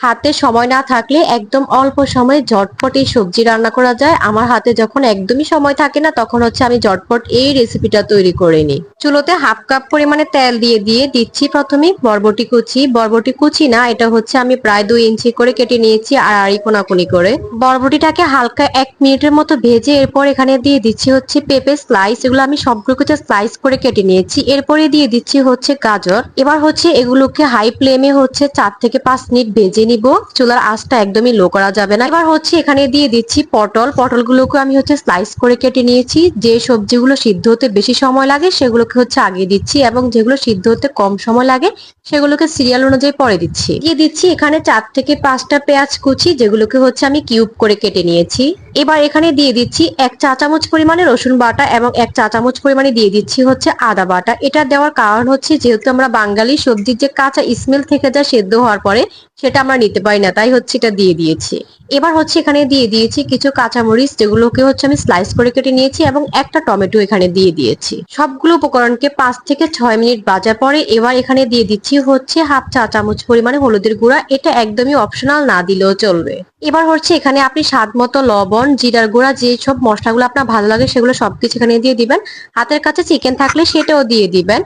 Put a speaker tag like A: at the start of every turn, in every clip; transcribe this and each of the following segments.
A: হাতে সময় না থাকলে একদম অল্প সময়ে ঝটপট এই সবজি রান্না করা যায়। আমার হাতে যখন একদমই সময় থাকে না তখন হচ্ছে আমি ঝটপট এই রেসিপিটা তৈরি করে নিই। চুলোতে হাফ কাপ পরিমাণে তেল দিয়ে দিচ্ছি প্রথমে বরবটি কুচি। বরবটি কুচি না, এটা হচ্ছে আমি প্রায় 2 ইঞ্চি করে কেটে নিয়েছি আর আড়াই কোনাকুনি করে। বরবটিটাকে হালকা 1 মিনিটের মতো ভেজে এরপর এখানে দিয়ে দিচ্ছি হচ্ছে পেঁপে স্লাইস। এগুলো আমি সবগুলোকে স্লাইস করে কেটে নিয়েছি। এরপরে দিয়ে দিচ্ছি হচ্ছে গাজর। এবার হচ্ছে এগুলোকে হাই ফ্লেমে হচ্ছে 4 থেকে 5 মিনিট ভেজে নিব। চুলার আঁচটা একদমই লো করা যাবে না। এবার হচ্ছে এখানে দিয়ে দিচ্ছি পটল। পটলগুলোকে আমি হচ্ছে স্লাইস করে কেটে নিয়েছি। যে সবজিগুলো সিদ্ধ হতে বেশি সময় লাগে সেগুলোকে হচ্ছে আগে দিচ্ছি এবং যেগুলো সিদ্ধ হতে কম সময় লাগে সেগুলোকে সিরিয়াল অনুযায়ী পরে দিচ্ছি। দিয়ে দিচ্ছি এখানে 4 থেকে 5টা পেঁয়াজ কুচি, যেগুলোকে হচ্ছে আমি কিউব করে কেটে নিয়েছি। এবার এখানে দিয়ে দিচ্ছি 1 চা চামচ পরিমাণে রসুন বাটা এবং 1 চা চামচ পরিমাণে দিয়ে দিচ্ছি হচ্ছে আদা বাটা। এটা দেওয়ার কারণ হচ্ছে যেহেতু আমরা বাঙালি, সবজির যে কাঁচা স্মেল থেকে যায় সেদ্ধ হওয়ার পরে সেটা আমরা নিতে পারি না, তাই হচ্ছে এটা দিয়ে দিয়েছি। এবার হচ্ছে এখানে দিয়ে দিয়েছি কিছু কাঁচামরিচ, যেগুলোকে হচ্ছে আমি স্লাইস করে কেটে নিয়েছি এবং একটা টমেটো এখানে দিয়ে দিয়েছি। সবগুলো উপকরণকে 5 থেকে 6 মিনিট ভাজার পরে এবার এখানে দিয়ে দিচ্ছি হচ্ছে ½ চা চামচ পরিমাণে হলুদের গুঁড়া। এটা একদমই অপশনাল, না দিলেও চলবে। এবার হচ্ছে এখানে আপনি স্বাদ মতো লবণ, জিরার গুঁড়া, যে সব মশলাগুলো আপনার ভালো লাগে সেগুলো সবকিছু এখানে দিয়ে দিবেন। হাতের কাছে চিকেন থাকলে সেটাও দিয়ে দিবেন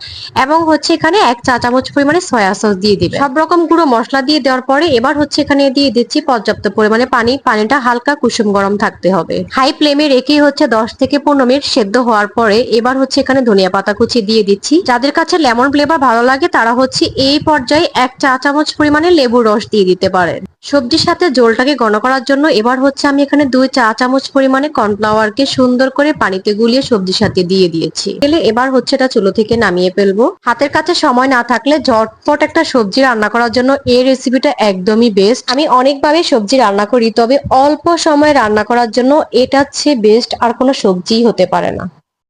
A: এবং হচ্ছে এখানে 1 চা চামচ পরিমাণে সয়া সস দিয়ে দিবেন। সব রকম গুঁড়ো মশলা দিয়ে দেওয়ার পরে এবার হচ্ছে এখানে দিয়ে দিচ্ছি পর্যাপ্ত পরিমাণে পানি। পানিটা হালকা কুসুম গরম থাকতে হবে। হাই ফ্লেমে রেখে হচ্ছে 10 থেকে 15 মিনিট সেদ্ধ হওয়ার পরে এবার হচ্ছে এখানে ধনিয়া পাতা কুচি দিয়ে দিচ্ছি। যাদের কাছে লেমন ফ্লেভার ভালো লাগে তারা হচ্ছে এই পর্যায়ে 1 চা চামচ পরিমাণে লেবুর রস দিয়ে দিতে পারেন। সবজির সাথে ঝোলটাকে ঘন করার জন্য এবার হচ্ছে আমি এখানে 2 চা চামচ পরিমাণে কর্নফ্লাওয়ারকে সুন্দর করে পানিতে গুলিয়ে সবজির সাথে দিয়ে দিয়েছি। এবার হচ্ছে এটা চুলো থেকে নামিয়ে ফেলবো। হাতের কাছে সময় না থাকলে ঝটপট একটা সবজি রান্না করার জন্য এই রেসিপিটা একদমই বেস্ট। আমি অনেকভাবে সবজি রান্না করি, তবে অল্প সময় রান্না করার জন্য এটা হচ্ছে বেস্ট, আর কোনো সবজিই হতে পারে না।